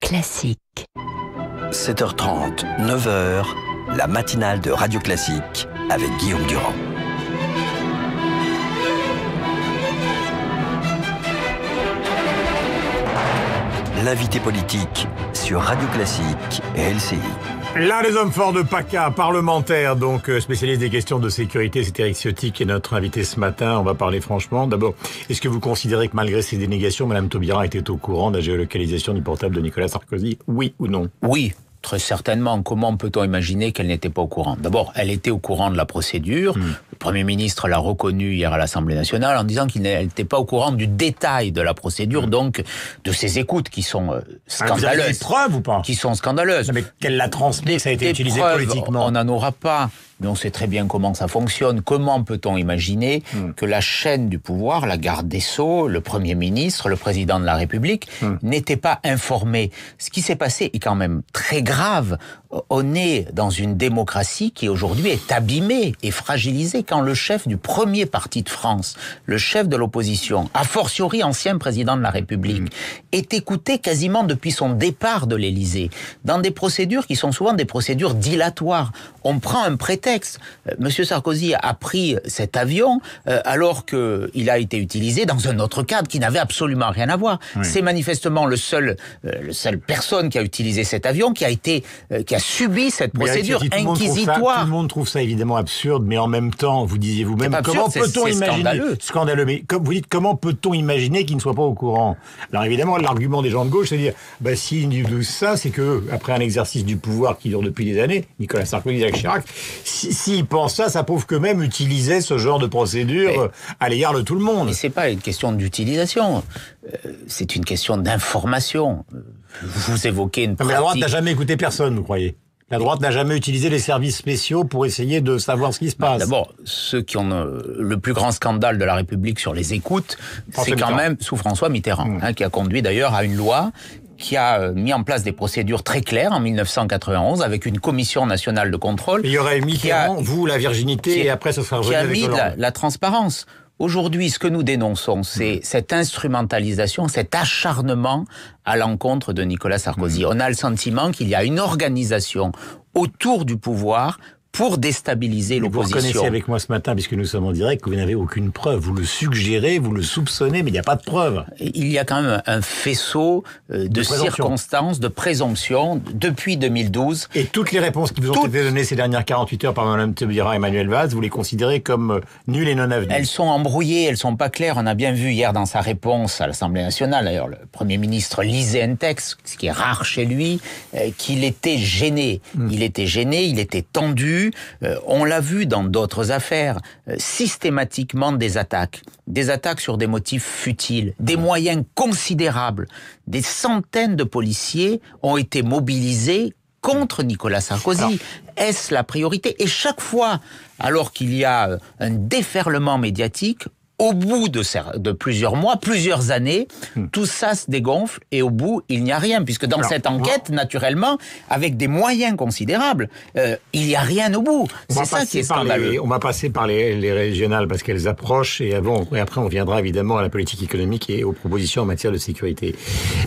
Classique. 7h30, 9h, la matinale de Radio Classique avec Guillaume Durand. L'invité politique sur Radio Classique et LCI. L'un des hommes forts de PACA, parlementaire, donc spécialiste des questions de sécurité, c'est Éric Ciotti qui est notre invité ce matin. On va parler franchement. D'abord, est-ce que vous considérez que malgré ces dénégations, Mme Taubira était au courant de la géolocalisation du portable de Nicolas Sarkozy? Oui ou non? Oui. Très certainement. Comment peut-on imaginer qu'elle n'était pas au courant? D'abord, elle était au courant de la procédure. Le Premier ministre l'a reconnu hier à l'Assemblée nationale en disant qu'elle n'était pas au courant du détail de la procédure, donc de ces écoutes qui sont scandaleuses. Vous avez des preuves ou pas? Qui sont scandaleuses. Non, mais qu'elle l'a transmis, que ça a été utilisé preuves, politiquement. On n'en aura pas. Mais on sait très bien comment ça fonctionne. Comment peut-on imaginer que la chaîne du pouvoir, la garde des Sceaux, le Premier ministre, le Président de la République, n'étaient pas informés? Ce qui s'est passé est quand même très grave. On est dans une démocratie qui aujourd'hui est abîmée et fragilisée quand le chef du premier parti de France, le chef de l'opposition, a fortiori ancien président de la République, est écouté quasiment depuis son départ de l'Élysée, dans des procédures qui sont souvent des procédures dilatoires. On prend un prétexte. Monsieur Sarkozy a pris cet avion alors qu'il a été utilisé dans un autre cadre qui n'avait absolument rien à voir. C'est manifestement le seul personne qui a utilisé cet avion qui a subi cette procédure inquisitoire. Tout le monde trouve ça évidemment absurde, mais en même temps, vous disiez vous-même, comment peut-on imaginer... Scandaleux, mais comme vous dites, comment peut-on imaginer qu'il ne soit pas au courant? Alors évidemment, l'argument des gens de gauche, c'est de dire, s'ils disent ça, c'est que après un exercice du pouvoir qui dure depuis des années, Nicolas Sarkozy, Jacques Chirac, s'ils pensent ça prouve qu'eux-mêmes utilisaient ce genre de procédure à l'égard de tout le monde. Mais c'est pas une question d'utilisation, c'est une question d'information. Vous évoquez une pratique... Mais la droite n'a jamais écouté personne, vous croyez? La droite n'a jamais utilisé les services spéciaux pour essayer de savoir ce qui se passe. D'abord, ceux qui ont le plus grand scandale de la République sur les écoutes, c'est quand même sous François Mitterrand, qui a conduit d'ailleurs à une loi qui a mis en place des procédures très claires en 1991 avec une commission nationale de contrôle. Mais il y aurait Mitterrand, vous, la virginité, et après ce sera qui a mis la transparence. Aujourd'hui, ce que nous dénonçons, c'est cette instrumentalisation, cet acharnement à l'encontre de Nicolas Sarkozy. On a le sentiment qu'il y a une organisation autour du pouvoir pour déstabiliser l'opposition. Vous reconnaissez avec moi ce matin, puisque nous sommes en direct, que vous n'avez aucune preuve. Vous le suggérez, vous le soupçonnez, mais il n'y a pas de preuve. Il y a quand même un faisceau de circonstances, de présomptions, depuis 2012. Et toutes les réponses qui vous ont été données ces dernières 48 heures par Mme Taubira et Emmanuel Valls, vous les considérez comme nulles et non avenues? Elles sont embrouillées, elles sont pas claires. On a bien vu hier dans sa réponse à l'Assemblée nationale, d'ailleurs, le Premier ministre lisait un texte, ce qui est rare chez lui, qu'il était gêné. Il était gêné, il était tendu. On l'a vu dans d'autres affaires, systématiquement des attaques sur des motifs futiles, des moyens considérables. Des centaines de policiers ont été mobilisés contre Nicolas Sarkozy. Est-ce la priorité? Et chaque fois, alors qu'il y a un déferlement médiatique, au bout de plusieurs mois, plusieurs années, tout ça se dégonfle et au bout, il n'y a rien. Puisque dans cette enquête, naturellement, avec des moyens considérables, il n'y a rien au bout. C'est ça qui est scandaleux. On va passer par les régionales parce qu'elles approchent et après on viendra évidemment à la politique économique et aux propositions en matière de sécurité.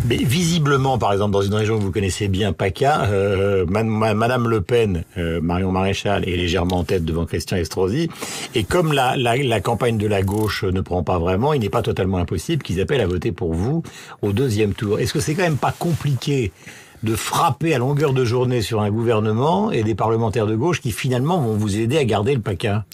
Mais visiblement, par exemple, dans une région que vous connaissez bien, PACA, Madame Le Pen, Marion Maréchal, est légèrement en tête devant Christian Estrosi. Et comme la campagne de la gauche ne prend pas vraiment, il n'est pas totalement impossible qu'ils appellent à voter pour vous au deuxième tour. Est-ce que c'est quand même pas compliqué de frapper à longueur de journée sur un gouvernement et des parlementaires de gauche qui finalement vont vous aider à garder le PACA?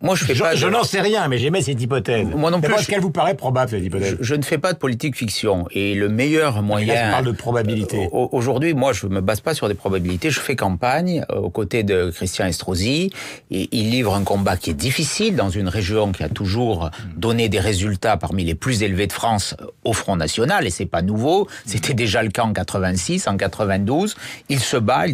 Moi, je n'en sais rien, mais j'émets cette hypothèse. Moi non plus. Est-ce qu'elle vous paraît probable, cette hypothèse? Je ne fais pas de politique fiction. Et le meilleur moyen... Là, je parle de probabilité. Aujourd'hui, moi, je me base pas sur des probabilités. Je fais campagne aux côtés de Christian Estrosi. Et il livre un combat qui est difficile dans une région qui a toujours donné des résultats parmi les plus élevés de France au Front National. Et c'est pas nouveau. C'était déjà le cas en 86, en 92. Il se bat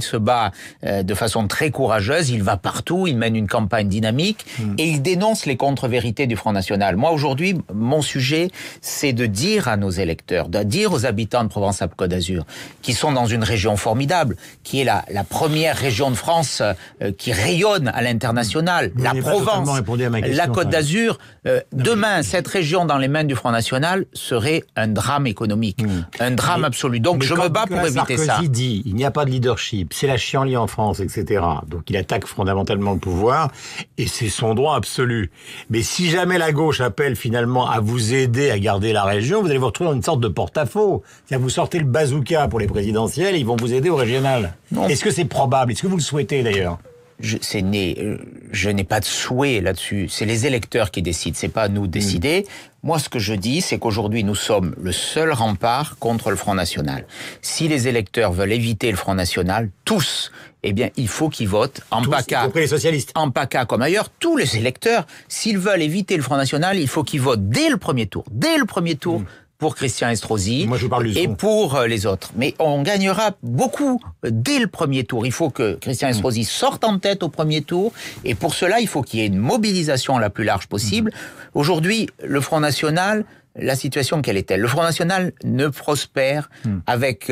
de façon très courageuse. Il va partout. Il mène une campagne dynamique. Et il dénonce les contre-vérités du Front National. Moi, aujourd'hui, mon sujet, c'est de dire à nos électeurs, de dire aux habitants de Provence-Alpes-Côte d'Azur, qui sont dans une région formidable, qui est la première région de France qui rayonne à l'international, la Provence, la Côte d'Azur. Demain, cette région dans les mains du Front National serait un drame économique, un drame absolu. Donc je me bats pour éviter ça. Sarkozy dit, il n'y a pas de leadership, c'est la chienlit en France, etc. Donc il attaque fondamentalement le pouvoir, et c'est son droit absolu. Mais si jamais la gauche appelle finalement à vous aider à garder la région, vous allez vous retrouver dans une sorte de porte-à-faux. C'est-à-dire vous sortez le bazooka pour les présidentielles, et ils vont vous aider au régional. Est-ce que c'est probable? Est-ce que vous le souhaitez d'ailleurs? Je n'ai pas de souhait là-dessus. C'est les électeurs qui décident. C'est pas à nous de décider. Moi, ce que je dis, c'est qu'aujourd'hui, nous sommes le seul rempart contre le Front National. Si les électeurs veulent éviter le Front National, tous, eh bien, il faut qu'ils votent en PACA. Y compris les socialistes. En PACA comme ailleurs, tous les électeurs, s'ils veulent éviter le Front National, il faut qu'ils votent dès le premier tour. Dès le premier tour. Pour Christian Estrosi et pour les autres. Mais on gagnera beaucoup dès le premier tour. Il faut que Christian Estrosi sorte en tête au premier tour, et pour cela, il faut qu'il y ait une mobilisation la plus large possible. Aujourd'hui, le Front National, la situation, quelle est-elle? Le Front National ne prospère avec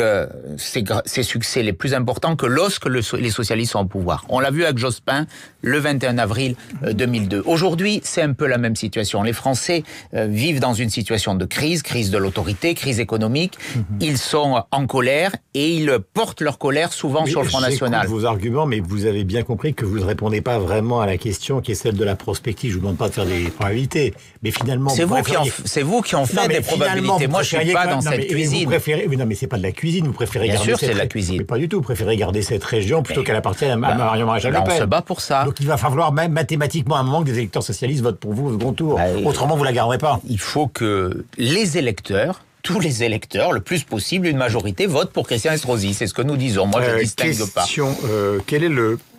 ses succès les plus importants que lorsque les socialistes sont au pouvoir. On l'a vu avec Jospin le 21 avril 2002. Aujourd'hui, c'est un peu la même situation. Les Français vivent dans une situation de crise de l'autorité, crise économique. Ils sont en colère et ils portent leur colère souvent sur le Front National. J'écoute vos arguments, mais vous avez bien compris que vous ne répondez pas vraiment à la question qui est celle de la prospective. Je vous demande pas de faire des probabilités, mais finalement... C'est vous qui en faites des probabilités. Moi, je suis pas dans cette cuisine. Non, mais c'est pas de la cuisine. Vous préférez bien garder sûr, c'est de la cuisine. Mais pas du tout. Vous préférez garder cette région plutôt qu'elle appartienne à Marion Maréchal Le Pen. On se bat pour ça. Donc il va falloir même mathématiquement à un moment que des électeurs socialistes votent pour vous au second tour. Autrement, vous la garderez pas. Il faut que les électeurs, tous les électeurs, le plus possible, une majorité, votent pour Christian Estrosi. C'est ce que nous disons. Moi, je ne distingue pas. Quel est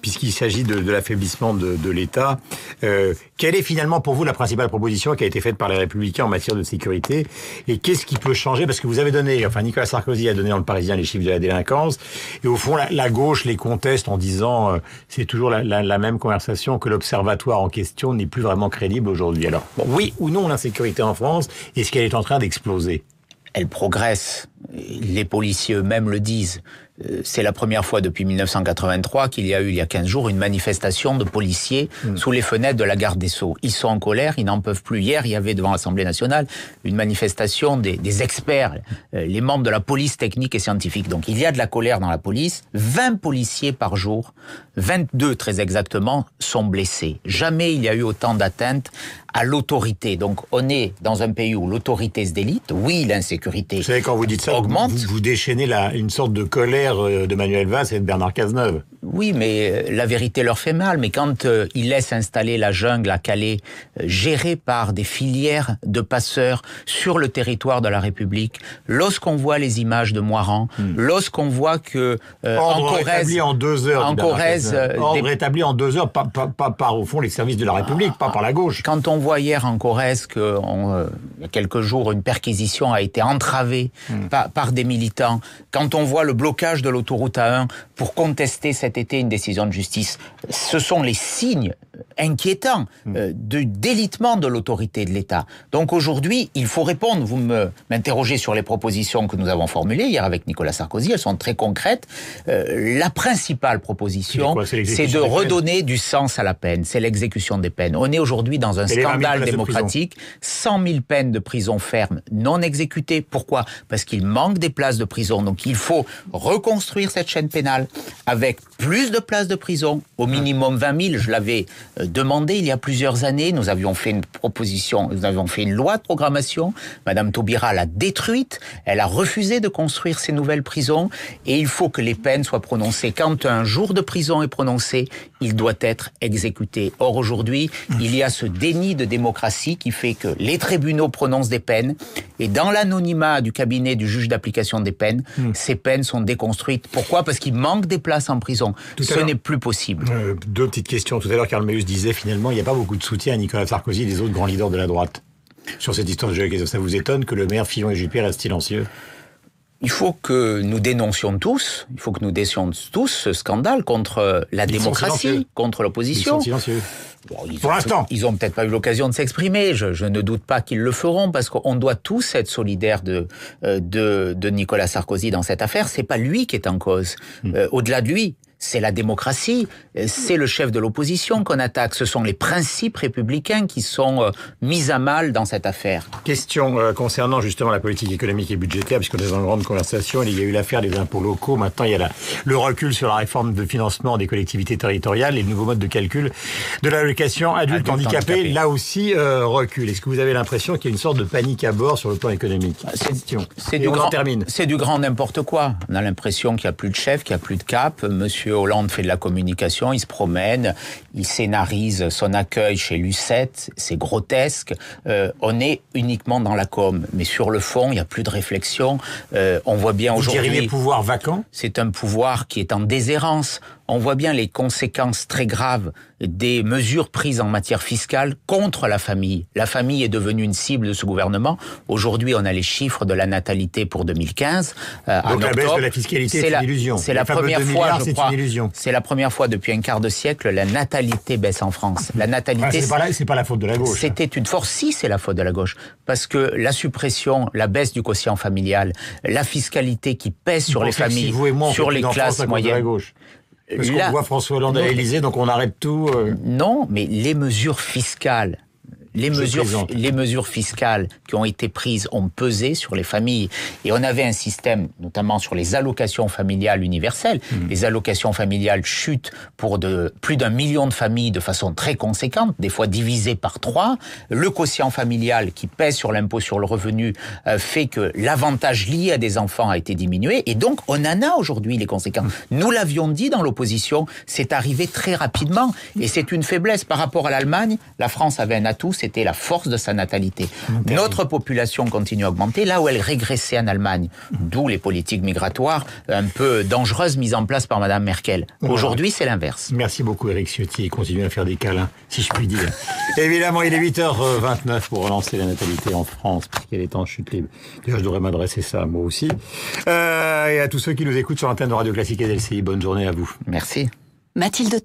puisqu'il s'agit de l'affaiblissement de l'État, quelle est finalement pour vous la principale proposition qui a été faite par les Républicains en matière de sécurité? Et qu'est-ce qui peut changer? Parce que vous avez donné, Nicolas Sarkozy a donné dans le Parisien les chiffres de la délinquance, et au fond, la gauche les conteste en disant c'est toujours la même conversation, que l'observatoire en question n'est plus vraiment crédible aujourd'hui. Alors, oui ou non l'insécurité en France, est-ce qu'elle est en train d'exploser? Elle progresse. Les policiers eux-mêmes le disent. C'est la première fois depuis 1983 qu'il y a eu, il y a 15 jours, une manifestation de policiers sous les fenêtres de la garde des Sceaux. Ils sont en colère, ils n'en peuvent plus. Hier, il y avait devant l'Assemblée nationale une manifestation des experts, les membres de la police technique et scientifique. Donc il y a de la colère dans la police. 20 policiers par jour, 22 très exactement, sont blessés. Jamais il y a eu autant d'atteintes à l'autorité. Donc on est dans un pays où l'autorité se délite. Oui, l'insécurité augmente. Vous savez, quand vous dites ça, vous déchaînez une sorte de colère de Manuel Valls et de Bernard Cazeneuve. Oui, mais la vérité leur fait mal. Mais quand ils laissent installer la jungle à Calais, gérée par des filières de passeurs sur le territoire de la République, lorsqu'on voit les images de Moiran, lorsqu'on voit que en Corrèze, rétabli en 2 heures, en Corrèze, ordre rétabli en 2 heures, pas par au fond les services de la République, pas par la gauche. Quand on voit hier en Corrèze que il y a quelques jours une perquisition a été entravée par des militants, quand on voit le blocage de l'autoroute A1 pour contester cet été une décision de justice, ce sont les signes inquiétants du délitement de l'autorité de l'État. Donc aujourd'hui, il faut répondre. Vous m'interrogez sur les propositions que nous avons formulées hier avec Nicolas Sarkozy, elles sont très concrètes. La principale proposition, c'est de redonner du sens à la peine, c'est l'exécution des peines. On est aujourd'hui dans un scandale démocratique, 100 000 peines de prison ferme non exécutées. Pourquoi? Parce qu'il manque des places de prison. Donc il faut reconstruire cette chaîne pénale avec plus de places de prison, au minimum 20 000. Je l'avais demandé il y a plusieurs années. Nous avions fait une proposition, nous avions fait une loi de programmation. Madame Taubira l'a détruite. Elle a refusé de construire ces nouvelles prisons. Et il faut que les peines soient prononcées. Quand un jour de prison est prononcé, il doit être exécuté. Or, aujourd'hui, il y a ce déni de démocratie qui fait que les tribunaux prononcent des peines et dans l'anonymat du cabinet du juge d'application des peines, ces peines sont déconstruites. Pourquoi? Parce qu'il manque des places en prison. Ce n'est plus possible. 2 petites questions. Tout à l'heure, Karl Meus disait finalement, il n'y a pas beaucoup de soutien à Nicolas Sarkozy et des autres grands leaders de la droite. Sur cette histoire de Jacques, ça vous étonne que le maire Fillon et Juppé restent silencieux? Il faut que nous dénoncions tous ce scandale contre la démocratie, contre l'opposition. Ils sont silencieux. Bon, pour l'instant. Ils ont peut-être pas eu l'occasion de s'exprimer. Je ne doute pas qu'ils le feront parce qu'on doit tous être solidaires de Nicolas Sarkozy dans cette affaire. C'est pas lui qui est en cause. Au-delà de lui, c'est la démocratie, c'est le chef de l'opposition qu'on attaque. Ce sont les principes républicains qui sont mis à mal dans cette affaire. Question concernant justement la politique économique et budgétaire, puisqu'on est dans une grande conversation. Il y a eu l'affaire des impôts locaux. Maintenant, il y a le recul sur la réforme de financement des collectivités territoriales et le nouveau mode de calcul de l'allocation adulte handicapé. Là aussi, recul. Est-ce que vous avez l'impression qu'il y a une sorte de panique à bord sur le plan économique? C'est du grand n'importe quoi. On a l'impression qu'il n'y a plus de chef, qu'il n'y a plus de cap. Monsieur Hollande fait de la communication, il se promène, il scénarise son accueil chez Lucette, c'est grotesque. On est uniquement dans la com, mais sur le fond, il n'y a plus de réflexion. On voit bien aujourd'hui... Vous diriez pouvoir vacant ? C'est un pouvoir qui est en déshérence. On voit bien les conséquences très graves des mesures prises en matière fiscale contre la famille. La famille est devenue une cible de ce gouvernement. Aujourd'hui, on a les chiffres de la natalité pour 2015. Donc la baisse de la fiscalité est une illusion. C'est la première fois, je crois. C'est la première fois depuis un quart de siècle, la natalité baisse en France. La natalité. C'est pas la faute de la gauche. C'était une force. Si, c'est la faute de la gauche. Parce que la suppression, la baisse du quotient familial, la fiscalité qui pèse sur les familles, sur les classes moyennes. Parce qu'on voit François Hollande à l'Élysée, donc on arrête tout. Non, mais les mesures fiscales. Les mesures fiscales qui ont été prises ont pesé sur les familles. Et on avait un système, notamment sur les allocations familiales universelles. Les allocations familiales chutent pour plus d'1 million de familles de façon très conséquente, des fois divisées par 3. Le quotient familial qui pèse sur l'impôt sur le revenu fait que l'avantage lié à des enfants a été diminué. Et donc, on en a aujourd'hui les conséquences. Nous l'avions dit dans l'opposition, c'est arrivé très rapidement. Et c'est une faiblesse par rapport à l'Allemagne. La France avait un atout, c'était la force de sa natalité. Notre population continue à augmenter, là où elle régressait en Allemagne. D'où les politiques migratoires un peu dangereuses mises en place par Madame Merkel. Aujourd'hui, c'est l'inverse. Merci beaucoup, Éric Ciotti. Continuez à faire des câlins, si je puis dire. Évidemment, il est 8h29 pour relancer la natalité en France, puisqu'elle est en chute libre. D'ailleurs, je devrais m'adresser ça à moi aussi. Et à tous ceux qui nous écoutent sur l'antenne de Radio Classique et d'LCI, bonne journée à vous. Merci. Mathilde